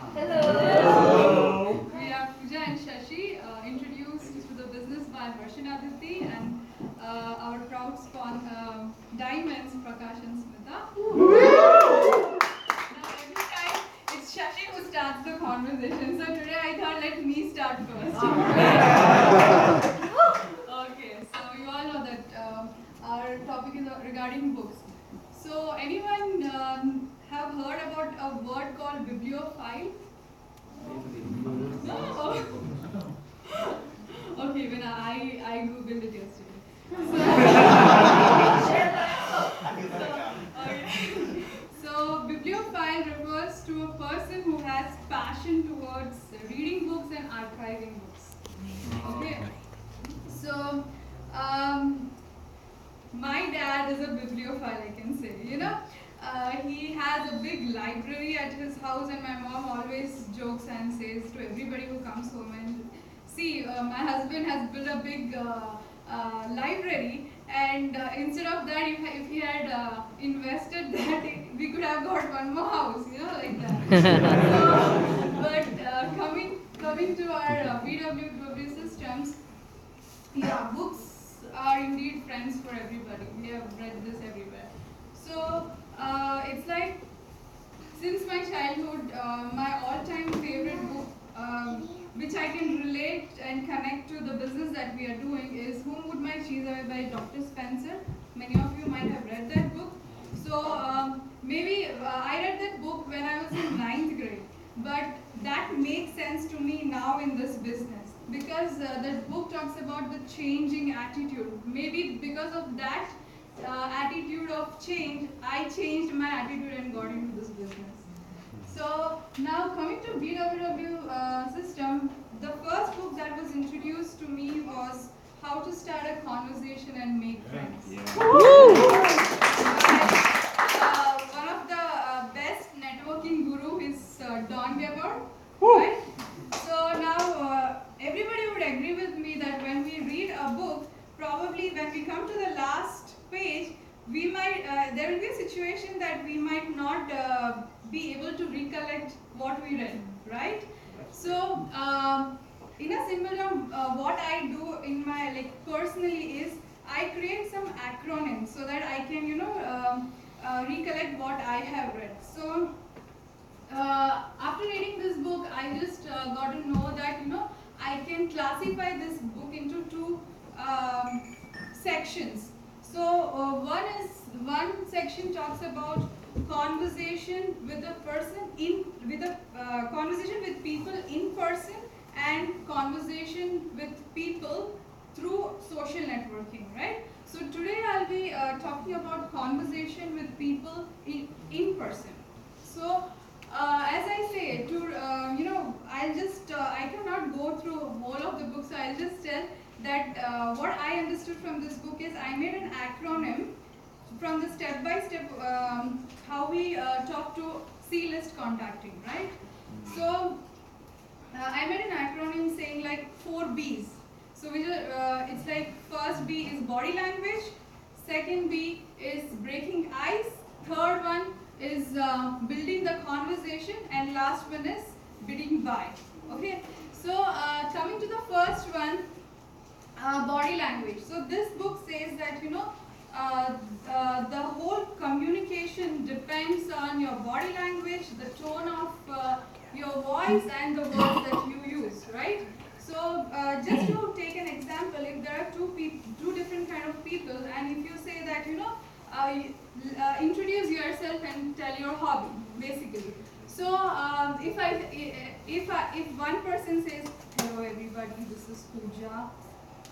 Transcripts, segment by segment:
Hello. We are Pooja and Shashi, introduced to the business by Varshanaditi and our proud Diamonds, Prakash and Smita. Now every time it's Shashi who starts the conversation, so today I thought let me start first. Okay, so you all know that our topic is regarding books. So anyone have heard about a word called bibliophile? No. Okay, when I googled it yesterday. Okay. So bibliophile refers to a person who has passion towards reading books and archiving books. Okay. So my dad is a bibliophile, I can say. He has a big library at his house, and my mom always jokes and says to everybody who comes home, and see, my husband has built a big library, and instead of that, if he had invested that, we could have got one more house, like that. But coming to our BW systems, yeah, books are indeed friends for everybody. We have read this everywhere. So it's like since my childhood, my all-time favorite book, which I can relate and connect to the business that we are doing, is Whom Would My Cheese Away by Dr. Spencer. Many of you might have read that book. So maybe I read that book when I was in ninth grade, but that makes sense to me now in this business because that book talks about the changing attitude. Maybe because of that attitude of change, I changed my attitude and got into this business. So now coming to BWW system, the first book that was introduced to me was How to Start a Conversation and Make Friends. One of the best networking guru is Don Gabor, right? So now everybody would agree with me that when we read a book, probably when we come to the last page, we might there will be a situation that we might not be able to recollect what we read, right? So in a similar what I do in my personally is I create some acronyms so that I can recollect what I have read. So after reading this book, I just got to know that I can classify this book into two sections. So one section talks about conversation with a person in with a conversation with people in person and conversation with people through social networking, right? So today I'll be talking about conversation with people in person. So as I say, I'll just I cannot go through whole of the book, so I'll just tell that what I understood from this book is I made an acronym from the step by step how we talk to C-list contacting, right? So I made an acronym saying like 4 B's. So it's like first B is body language, second B is breaking ice, third one is building the conversation, and last one is bidding buy. Okay, so coming to the first one, body language. So this book says that the whole communication depends on your body language, the tone of your voice, and the words that you use, right? So just to take an example, if there are two different kind of people, and if you say that introduce yourself and tell your hobby, basically. So if one person says, "Hello everybody, this is Pooja.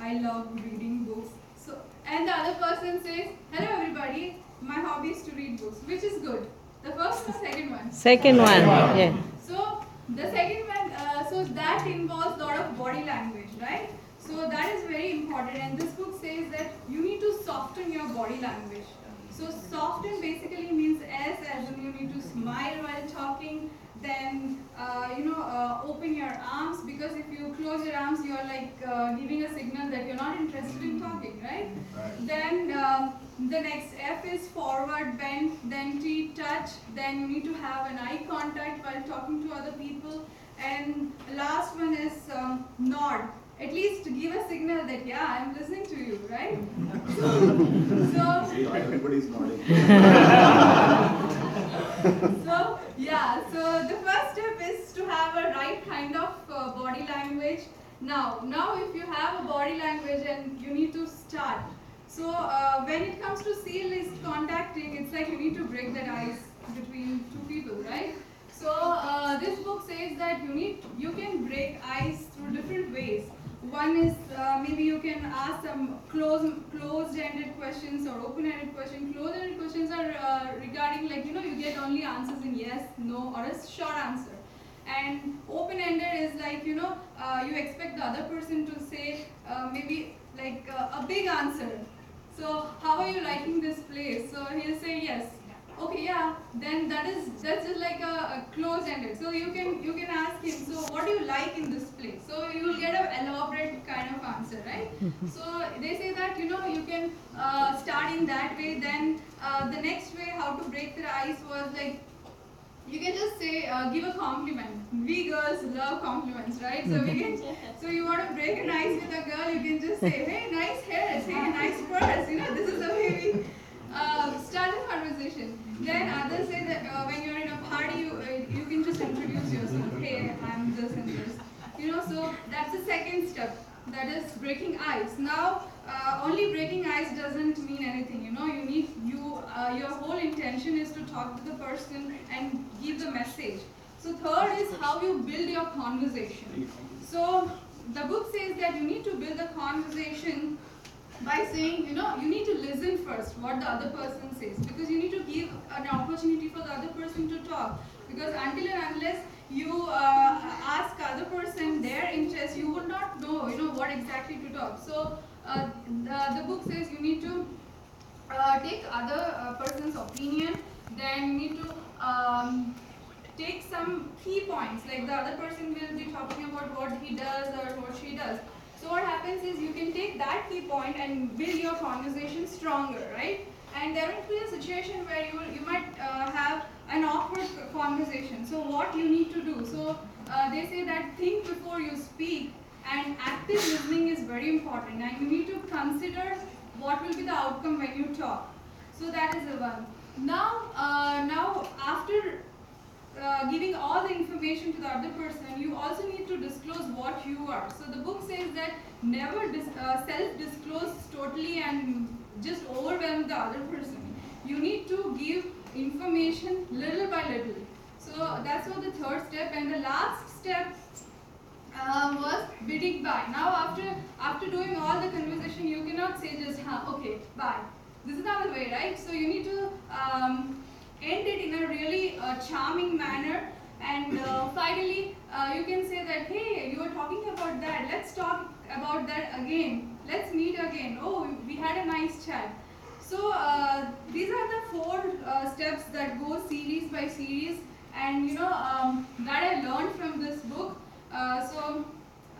I love reading books." So and the other person says, "Hello everybody, my hobby is to read books." Which is good? The first or second one? Second one. Yeah. So the second one, so that involves a lot of body language, right? So that is very important, and this book says that you need to soften your body language. So soften basically means as in you need to smile while talking, then open your arms, because if you close your arms, you are like giving a signal that you're not interested in talking, right? Then the next F is forward bend, then T touch, then you need to have an eye contact while while talking to other people. And last one is nod. At least give a signal that yeah, I'm listening to you, right? So See, everybody's nodding. so yeah, so the first step is to have a right kind of body language. Now if you have a body language and you need to start. So when it comes to C-list contacting, it's like you need to break that ice between two people, right? So this book says that you can break ice through different ways. One is maybe you can ask some closed-ended questions or open-ended questions. Closed-ended questions are regarding like you get only answers in yes, no, or a short answer. And open-ended is like you expect the other person to say maybe like a big answer. So how are you liking this place? So he'll say yes. Okay, yeah. Then that's just like a closed-ended. So you can ask him. So what do you like in this place? So you will get an elaborate kind of answer, right? So they say that you can start in that way. Then the next way how to break the ice was like you can just say give a compliment. We girls love compliments, right? So you want to break an ice with a girl, you can just say, hey, nice hair, hey, nice purse. This is the way we start a conversation. Then others say that when you're in a party, you can just introduce yourself. Hey, I'm this and this. So that's the second step. That is breaking ice. Now, only breaking ice doesn't mean anything. Your whole intention is to talk to the person and give the message. So third is how you build your conversation. So the book says that you need to build a conversation by saying, you need to listen first what the other person says, because you need to give an opportunity for the other person to talk, because until and unless you ask other person their interest, you would not know what exactly to talk. So the book says you need to take other person's opinion, then you need to take some key points, like the other person will be talking about what he does or what she does. So what happens is you can take that key point and build your conversation stronger, right? And there will be a situation where you might have an awkward conversation. So what you need to do? So they say that think before you speak, and active listening is very important, and you need to consider what will be the outcome when you talk. So that is the one. Now after giving all the information to the other person, you also need to disclose what you are. So the book says that never self-disclose totally and just overwhelm the other person. You need to give information little by little. So that's what the third step. And the last step was bidding bye. Now after doing all the conversation, you cannot say just okay, bye. This is not the way, right? So you need to end it in a really charming manner, and finally you can say that, hey, you were talking about that, let's talk about that again, let's meet again, oh, we had a nice chat. So these are the four steps that go series by series, and that I learned from this book. So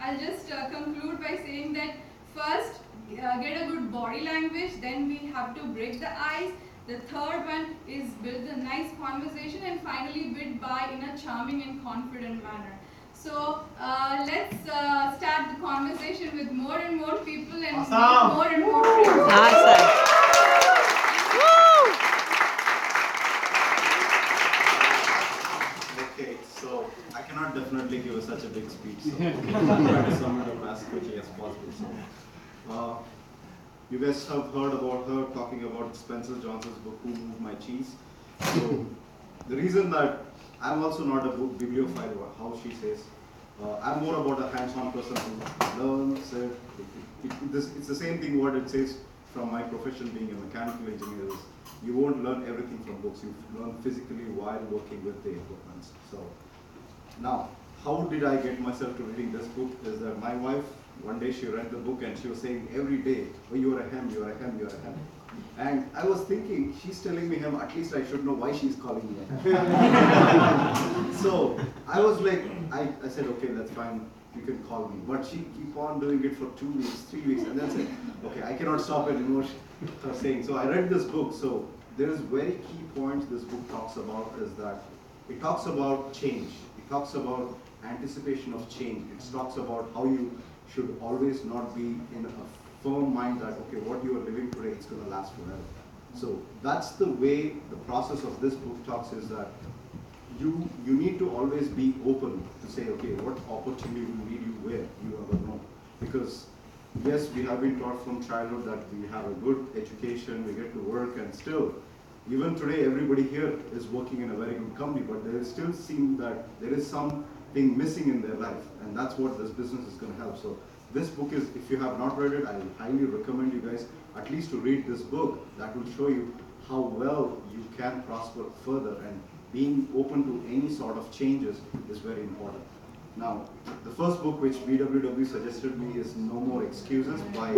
I'll just conclude by saying that first get a good body language, then we have to break the ice. The third one is build a nice conversation, and finally bid bye in a charming and confident manner. So let's start the conversation with more and more people and make more and more friends. Awesome. Okay, so I cannot definitely give such a big speech, so I'll try to sum it up as quickly as possible. So, you guys have heard about her talking about Spencer Johnson's book, Who Moved My Cheese? So, the reason that I'm also not a book bibliophile, or how she says, I'm more about a hands-on person who learns it. It's the same thing what it says from my profession being a mechanical engineer. Is you won't learn everything from books, you learn physically while working with the equipment. So, now, how did I get myself to reading this book? Is that my wife, one day she read the book and she was saying every day, oh, you're a hem, you're a hem, you're a hem. And I was thinking, she's telling me hem, at least I should know why she's calling me a hem. So I was like, I said, okay, that's fine, you can call me. But she keep on doing it for 2 weeks, 3 weeks, and then said, okay, I cannot stop anymore, her saying. So I read this book. So there is very key points this book talks about is that it talks about change. It talks about anticipation of change. It talks about how you should always not be in a firm mind that, okay, what you are living today, it's going to last forever. So that's the way the process of this book talks, is that you need to always be open to say, okay, what opportunity will lead you where you never know. Because yes, we have been taught from childhood that we have a good education, we get to work, and still, even today, everybody here is working in a very good company, but there is still seem that there is something missing in their life, and that's what this business is going to help. So this book is, if you have not read it, I highly recommend you guys at least to read this book. That will show you how well you can prosper further, and being open to any sort of changes is very important. Now, the first book which BWW suggested me is No More Excuses by Sam.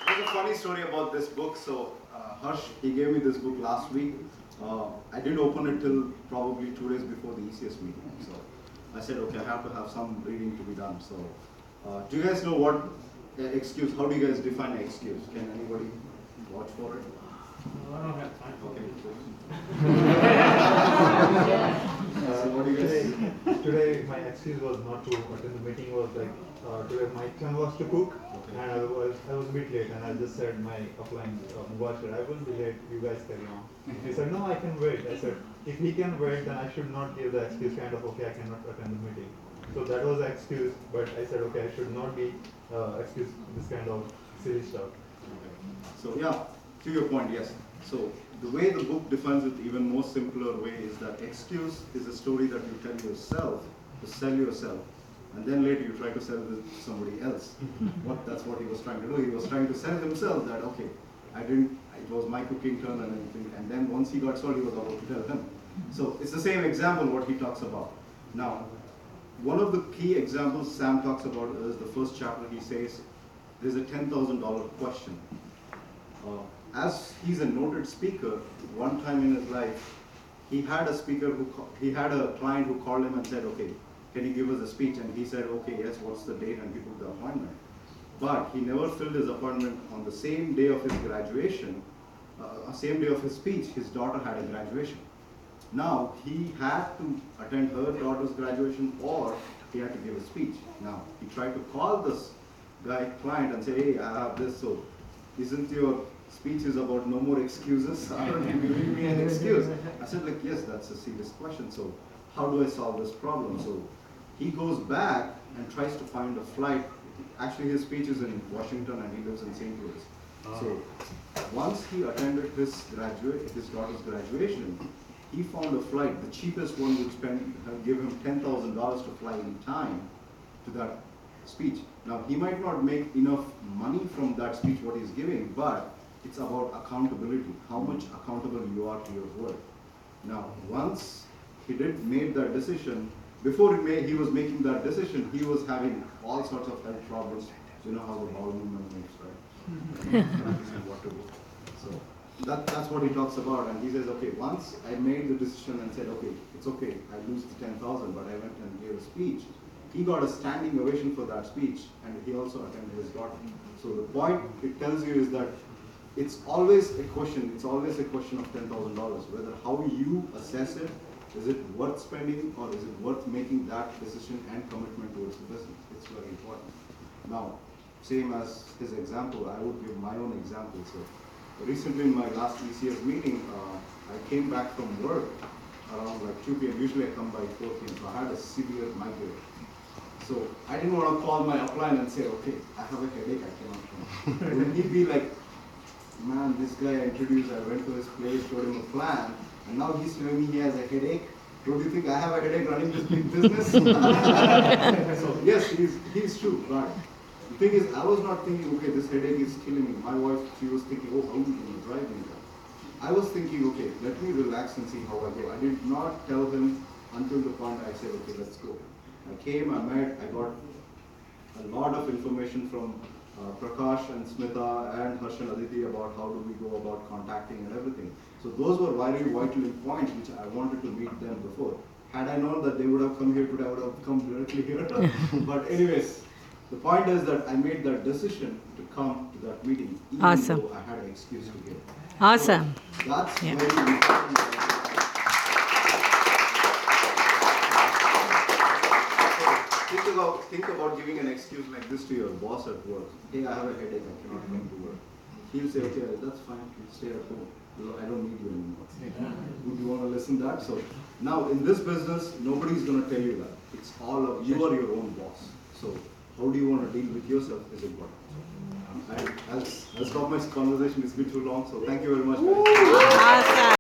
There's a funny story about this book. So, Harsh, he gave me this book last week. I didn't open it till probably 2 days before the ECS meeting. So, I said, okay, I have to have some reading to be done. So, do you guys know what excuse, how do you guys define excuse? Can anybody watch for it? I don't have time. Okay. So what do you guys think? Today my excuse was not to attend the meeting. Was like today my turn was to cook, and I was a bit late, and I just said my upline Mubashir, I will be late. You guys carry on. He said no, I can wait. I said if he can wait, then I should not give the excuse kind of okay, I cannot attend the meeting. So that was the excuse. But I said okay, I should not be excuse this kind of silly stuff. Okay. So yeah, to your point, yes. So the way the book defines it, even more simpler way, is that excuse is a story that you tell yourself to sell yourself, and then later you try to sell it to somebody else. That's what he was trying to do. He was trying to sell himself that, okay, it was my cooking turn and everything, and then once he got sold, he was about to tell him. So it's the same example what he talks about. Now, one of the key examples Sam talks about is the first chapter. He says there's a $10,000 question. As he's a noted speaker, one time in his life, he had a client who called him and said, okay, can you give us a speech? And he said, okay, yes, what's the date? And he booked the appointment. But he never filled his appointment on the same day of his graduation, same day of his speech. His daughter had a graduation. Now, he had to attend her daughter's graduation, or he had to give a speech. Now, he tried to call this client and say, hey, I have this, so isn't your speech is about no more excuses? Aren't you giving me an excuse? I said, like, yes, that's a serious question. So how do I solve this problem? So he goes back and tries to find a flight. Actually, his speech is in Washington and he lives in St. Louis. So once he attended his daughter's graduation, he found a flight. The cheapest one would give him $10,000 to fly in time to that speech. Now, he might not make enough money from that speech what he's giving, but it's about accountability, how much accountable you are to your word. Now, once he made that decision, before he was making that decision, he was having all sorts of health problems. You know how the bowel movement makes, right? What to do. So that's what he talks about, and he says, okay, once I made the decision and said, okay, it's okay, I lose the 10,000, but I went and gave a speech. He got a standing ovation for that speech, and he also attended his daughter. So the point it tells you is that it's always a question of $10,000, whether how you assess it, is it worth spending or is it worth making that decision and commitment towards the business? It's very important. Now, same as his example, I would give my own example. So recently in my last ECS meeting, I came back from work around like 2 p.m. Usually I come by 4 p.m. So I had a severe migraine. So I didn't want to call my upline and say, okay, I have a headache, I cannot come. Wouldn't he be like, man, this guy I introduced, I went to his place, showed him a plan, and now he's telling me he has a headache. Don't you think I have a headache running this big business? So yes, he's true, but the thing is, I was not thinking, okay, this headache is killing me. My wife, she was thinking, oh, how are you going to drive me? I was thinking, okay, let me relax and see how I go. I did not tell him until the point I said, okay, let's go. I came, I met, I got a lot of information from Prakash and Smita and Harsh and Aditi about how do we go about contacting and everything. So those were very vital points which I wanted to meet them before. Had I known that they would have come here today, I would have come directly here. But anyways, the point is that I made that decision to come to that meeting even Awesome. though I had an excuse to give. Awesome. That's Yeah. very important. Think about giving an excuse like this to your boss at work. Hey, I have a headache, I cannot come to work. He'll say, okay, that's fine, you stay at home. I don't need you anymore. Would you want to listen to that? So now in this business, nobody's going to tell you that. It's all of you are your own boss. So how do you want to deal with yourself is important. I'll stop my conversation. It's been too long. So thank you very much, guys. Awesome.